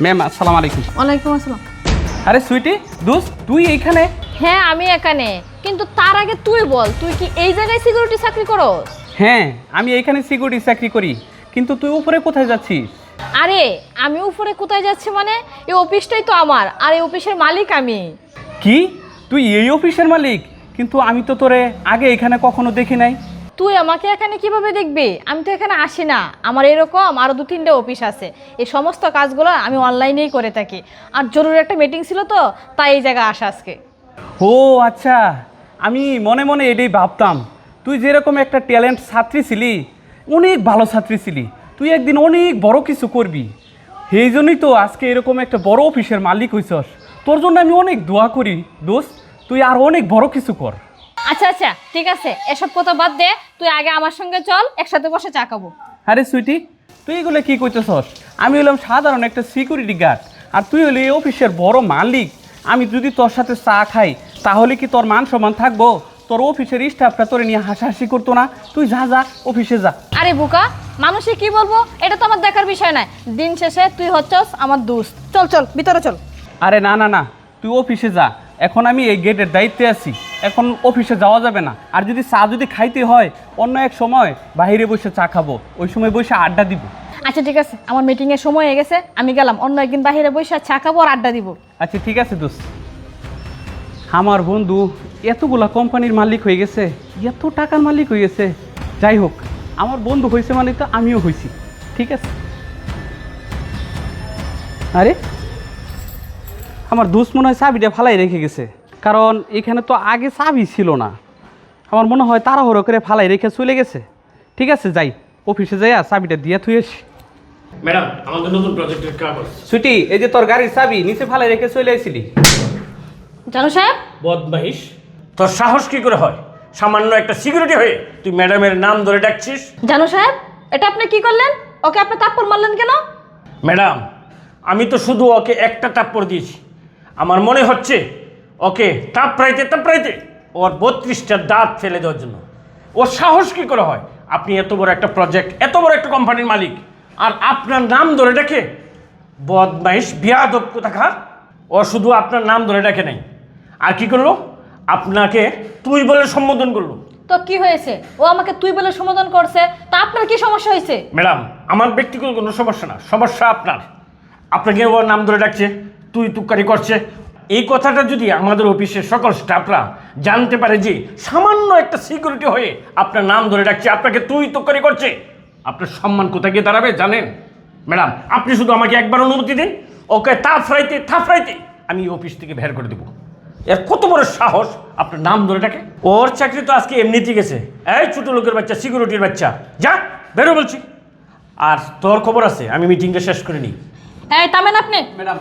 Ma'am আসসালামু আলাইকুম। ওয়ালাইকুম আসসালাম। আরে সুইটি দোস্ত তুই এইখানে? হ্যাঁ আমি এখানে, কিন্তু তার আগে তুই বল, তুই কি এই জায়গায় সিকিউরিটি চাকরি করস? হ্যাঁ আমি এইখানে সিকিউরিটি চাকরি করি, কিন্তু তুই উপরে কোথায় যাচ্ছিস? আরে আমি উপরে কোথায় যাচ্ছি মানে, এই অফিসটাই তো আমার, আর এই অফিসের মালিক আমি। কি তুই এই অফিসের মালিক? কিন্তু আমি তো তোরে আগে এখানে কখনো দেখি নাই। তুই আমাকে এখানে কিভাবে দেখবি? আমি তো এখানে আসি না, আমার এরকম আরও 2-3টে অফিস আছে। এই সমস্ত কাজগুলো আমি অনলাইনেই করে থাকি, আর জরুরি একটা মিটিং ছিল তো তাই এই জায়গায় আসা আজকে। ও আচ্ছা, আমি মনে মনে এটাই ভাবতাম তুই যেরকম একটা ট্যালেন্ট ছাত্রী ছিলি, অনেক ভালো ছাত্রী ছিলি, তুই একদিন অনেক বড় কিছু করবি। সেই জন্যই তো আজকে এরকম একটা বড় অফিসের মালিক হইছস। তোর জন্য আমি অনেক দোয়া করি দোস্ত, তুই আর অনেক বড় কিছু কর। আচ্ছা আচ্ছা ঠিক আছে, এসব কথা বাদ দে, তুই আগে আমার সঙ্গে চল, একসাথে বসে চা খাবো। আরে সুইটি তুই এগুলো কী করতেছস? আমি হলাম সাধারণ একটা সিকিউরিটি গার্ড, আর তুই হলি এই অফিসের বড় মালিক। আমি যদি তোর সাথে চা খাই তাহলে কি তোর মান সম্মান থাকবো? তোর অফিসের স্টাফটা তোরে নিয়ে হাসাহাসি করতো না? তুই যা যা অফিসে যা। আরে বুকা, মানুষে কি বলবো এটা তো আমার দেখার বিষয় নয়। দিন শেষে তুই হচ্ছস আমার দোস্ত। চল চল ভিতরে চল। আরে না না না, তুই অফিসে যা, এখন আমি এই গেটের দায়িত্বে আছি, এখন অফিসে যাওয়া যাবে না। আর যদি চা যদি খাইতে হয় অন্য এক সময় বাইরে বসে চা খাবো, ওই সময় বসে আড্ডা দিব। আচ্ছা ঠিক আছে, আমার মিটিংয়ের সময় হয়ে গেছে, আমি গেলাম। অন্য একদিন বাইরে বসে চা খাবো আর আড্ডা দিব। আচ্ছা ঠিক আছে দোস্ত। আমার বন্ধু এতগুলা কোম্পানির মালিক হয়ে গেছে, এত টাকার মালিক হয়ে গেছে। যাই হোক, আমার বন্ধু হয়েছে মানে তো আমিও হয়েছি, ঠিক আছে। আরে আমার দোস্ত মনে হয় চাবিটা ফালাই রেখে গেছে, কারণ এখানে তো আগে চাবি ছিল না। আমার মনে হয় তাড়াহুড়ো করে ফালাই রেখে চলে গেছে। ঠিক আছে যাই, অফিসে যাই আর চাবিটা দিয়ে থুয়ে আসি। ম্যাডাম আমাদের নতুন প্রজেক্টের কাগজ। ছুটি, এই যে তোর গাড়ির চাবি নিচে ফালাই রেখে চলে আসিলি। জানো সাহেব, বদমাইশ, তোর সাহস কি করে হয় সামান্য একটা সিকিউরিটি হয়ে তুই ম্যাডামের নাম ধরে ডাকছিস? জানো সাহেব, এটা আপনি কি করলেন? ওকে আপনি তাপ্পর মারলেন কেন? ম্যাডাম আমি তো শুধু ওকে একটা টাপ্পড় দিয়েছি। আমার মনে হচ্ছে ওকে তাপড়াইতে ওর 32টা দাঁত ফেলে দেওয়ার জন্য। ওর সাহস কি করে হয়? আপনি এত বড় একটা প্রজেক্ট, এত বড় একটা কোম্পানির মালিক, আর আপনার নাম ধরে ডাকে? বদমাইশ, বিয়াদব কোথাকার। ও শুধু আপনার নাম ধরে ডাকে নাই, আর কি করলো? আপনাকে তুই বলে সম্বোধন করলো। তো কি হয়েছে? ও আমাকে তুই বলে সম্বোধন করছে, তা আপনার কি সমস্যা হয়েছে? ম্যাডাম আমার ব্যক্তিগত কোনো সমস্যা না, সমস্যা আপনার। আপনাকে ওর নাম ধরে ডাকছে, তুই তুকারি করছে। এই কথাটা যদি আমাদের অফিসের সকল স্টাফরা জানতে পারে যে সামান্য একটা সিকিউরিটি হয়ে আপনার নাম ধরে ডাকছে, আপনাকে তুই তুকারি করছে, আপনার সম্মান কোথায় গিয়ে দাঁড়াবে জানেন? ম্যাডাম আপনি শুধু আমাকে একবার অনুমতি দিন, ওকে থাপড়াইতে আমি অফিস থেকে বের করে দেবো। এর কত বড় সাহস আপনার নাম ধরে ডাকে? ওর চাকরি তো আজকে এমনিতেই গেছে। এই ছোট লোকের বাচ্চা, সিকিউরিটির বাচ্চা, যা বেরো বলছি। আর তোর খবর আছে, আমি মিটিংটা শেষ করে নিই। এই থামেন আপনি। ম্যাডাম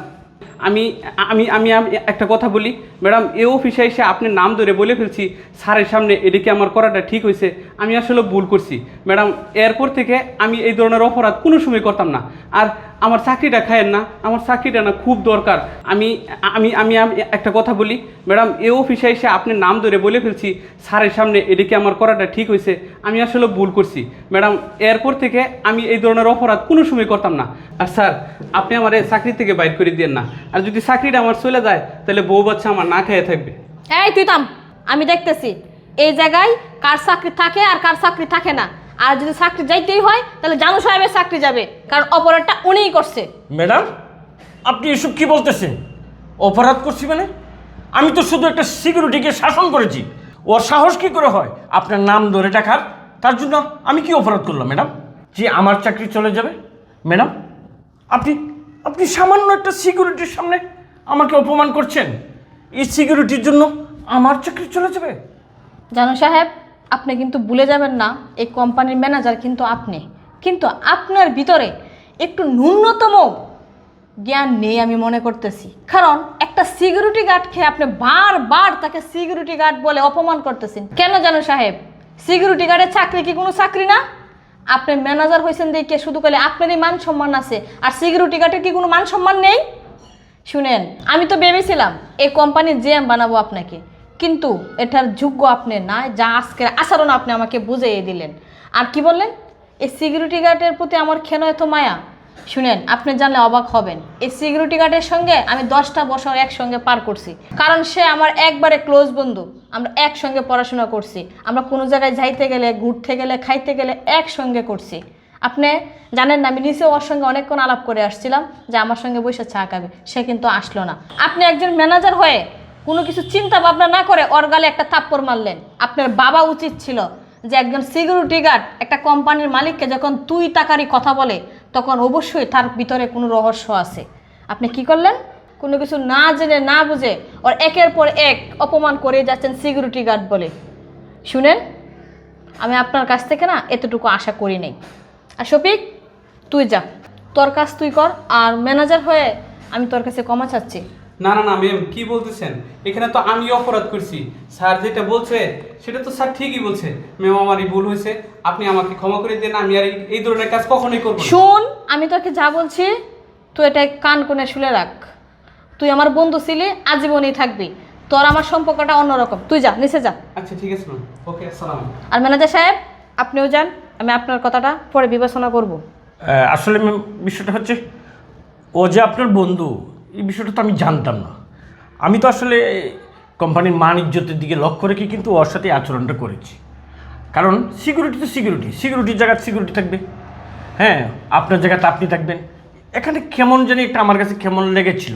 আমি আমি আমি আমি একটা কথা বলি ম্যাডাম, এই অফিসে এসে আপনার নাম ধরে বলে ফেলছি স্যারের সামনে, এদিকে আমার করাটা ঠিক হয়েছে, আমি আসলে ভুল করছি ম্যাডাম। এরপর থেকে আমি এই ধরনের অপরাধ কোনো সময় করতাম না। আর আমার চাকরিটা খায়েন না, আমার চাকরিটা না খুব দরকার। আমি আমি আমি আমি একটা কথা বলি ম্যাডাম, এই অফিসে এসে আপনার নাম ধরে বলে ফেলছি স্যারের সামনে, এদিকে আমার করাটা ঠিক হয়েছে, আমি আসলে ভুল করছি ম্যাডাম। এরপর থেকে আমি এই ধরনের অপরাধ কোনো সময় করতাম না। আর স্যার আপনি আমার এই চাকরি থেকে বাইর করে দিয়েন না, আর যদি চাকরিটা আমার চলে যায় তাহলে বউ বাচ্চা আমার না খেয়ে থাকবে। এই তুই থাম, আমি দেখতেছি এই জায়গায় কার চাকরি থাকে আর কার চাকরি থাকে না। আর যদি চাকরি যাইতেই হয় তাহলে জানু সাহেবের চাকরি যাবে, কারণ অপরাধটা উনিই করছে। ম্যাডাম আপনি এসব কি বলতেছেন? অপরাধ করছি মানে? আমি তো শুধু একটা সিকিউরিটিকে শাসন করেছি। ওর সাহস কি করে হয় আপনার নাম ধরে ডাকার? তার জন্য আমি কি অপরাধ করলাম ম্যাডাম যে আমার চাকরি চলে যাবে? ম্যাডাম আপনি আপনি সামান্য একটা সিকিউরিটির সামনে আমাকে অপমান করছেন। এই সিকিউরিটির জন্য আমার চাকরি চলে যাবে? জানু সাহেব, আপনি কিন্তু ভুলে যাবেন না এই কোম্পানির ম্যানেজার কিন্তু আপনি। কিন্তু আপনার ভিতরে একটু ন্যূনতম জ্ঞান নেই আমি মনে করতেছি, কারণ একটা সিকিউরিটি গার্ডকে আপনি বারবার তাকে সিকিউরিটি গার্ড বলে অপমান করতেছেন কেন? জানু সাহেব, সিকিউরিটি গার্ডের চাকরি কি কোনো চাকরি না? আপনি ম্যানেজার হয়েছেন দেখে শুধু বলে আপনারই মান সম্মান আছে, আর সিকিউরিটি গার্ডের কি কোনো মান সম্মান নেই? শুনেন, আমি তো ভেবেছিলাম এই কোম্পানির জিএম বানাবো আপনাকে, কিন্তু এটার যোগ্য আপনি না, যা আজকের আচরণ আপনি আমাকে বুঝিয়ে দিলেন। আর কি বললেন, এই সিকিউরিটি গার্ডের প্রতি আমার কেন এত মায়া? শুনেন, আপনি জানলে অবাক হবেন, এই সিকিউরিটি গার্ডের সঙ্গে আমি 10টা বছর একসঙ্গে পার করছি, কারণ সে আমার একবারে ক্লোজ বন্ধু। আমরা একসঙ্গে পড়াশোনা করছি, আমরা কোনো জায়গায় যাইতে গেলে, ঘুরতে গেলে, খাইতে গেলে একসঙ্গে করছি। আপনি জানেন না, আমি নিচে ওর সঙ্গে অনেকক্ষণ আলাপ করে আসছিলাম যে আমার সঙ্গে বসে চা খাবে, সে কিন্তু আসলো না। আপনি একজন ম্যানেজার হয়ে কোনো কিছু চিন্তা ভাবনা না করে ওর গালে একটা থাপ্পড় মারলেন। আপনার বাবা উচিত ছিল যে একজন সিকিউরিটি গার্ড একটা কোম্পানির মালিককে যখন তুই টাকারই কথা বলে, তখন অবশ্যই তার ভিতরে কোনো রহস্য আছে। আপনি কি করলেন? কোনো কিছু না জেনে না বুঝে ওর একের পর এক অপমান করে যাচ্ছেন সিকিউরিটি গার্ড বলে। শুনেন, আমি আপনার কাছ থেকে না এতটুকু আশা করি নাই। আর শফিক, তুই যা, তোর কাজ তুই কর, আর ম্যানেজার হয়ে আমি তোর কাছে ক্ষমা চাচ্ছি। না না না ম্যাম, কি বলতেছেন? এখানে তো আমি অপরাধ করছি। স্যার যেটা বলছে সেটা তো স্যার ঠিকই বলছে। ম্যাম, আমারই ভুল হয়েছে, আপনি আমাকে ক্ষমা করে দেন। আমি আর এই ধরনের কাজ কখনোই করবো না। শুন, আমি তোকে যা বলছি তুই এটা কান কোণে শুনে রাখ। তুই আমার বন্ধু ছিলি, আজীবনই থাকবি। তোর আমার সম্পর্কটা অন্যরকম। তুই যা, নিচে যা। আচ্ছা ঠিক আছে ম্যাম, ওকে, আসসালাম। আর ম্যানেজার সাহেব, আপনিও যান, আমি আপনার কথাটা পরে বিবেচনা করব। আসলে ম্যাম, বিষয়টা হচ্ছে ও যে আপনার বন্ধু, এই বিষয়টা তো আমি জানতাম না। আমি তো আসলে কোম্পানির মান ইজ্জতের দিকে লক্ষ্য রেখে কিন্তু ওর সাথে আচরণটা করেছি। কারণ সিকিউরিটি তো সিকিউরিটির জায়গায় সিকিউরিটি থাকবে, হ্যাঁ, আপনার জায়গাতে আপনি থাকবেন। এখানে কেমন জানি একটা আমার কাছে কেমন লেগেছিল,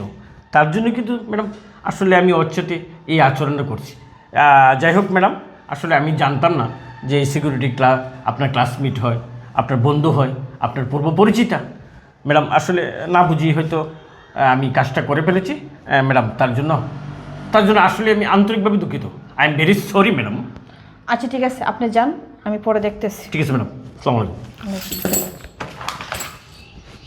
তার জন্য কিন্তু ম্যাডাম আসলে আমি ওর সাথে এই আচরণটা করছি। যাই হোক ম্যাডাম, আসলে আমি জানতাম না যে এই সিকিউরিটি আপনার ক্লাসমেট হয়, আপনার বন্ধু হয়, আপনার পূর্ব পরিচিতা। ম্যাডাম আসলে না বুঝিয়ে হয়তো আমি কাজটা করে ফেলেছি ম্যাডাম। তার জন্য আসলে আমি আন্তরিকভাবে দুঃখিত। I am very sorry madam. আচ্ছা ঠিক আছে, আপনি যান, আমি পরে দেখতেছি। ঠিক আছে ম্যাডাম, আসসালামু আলাইকুম।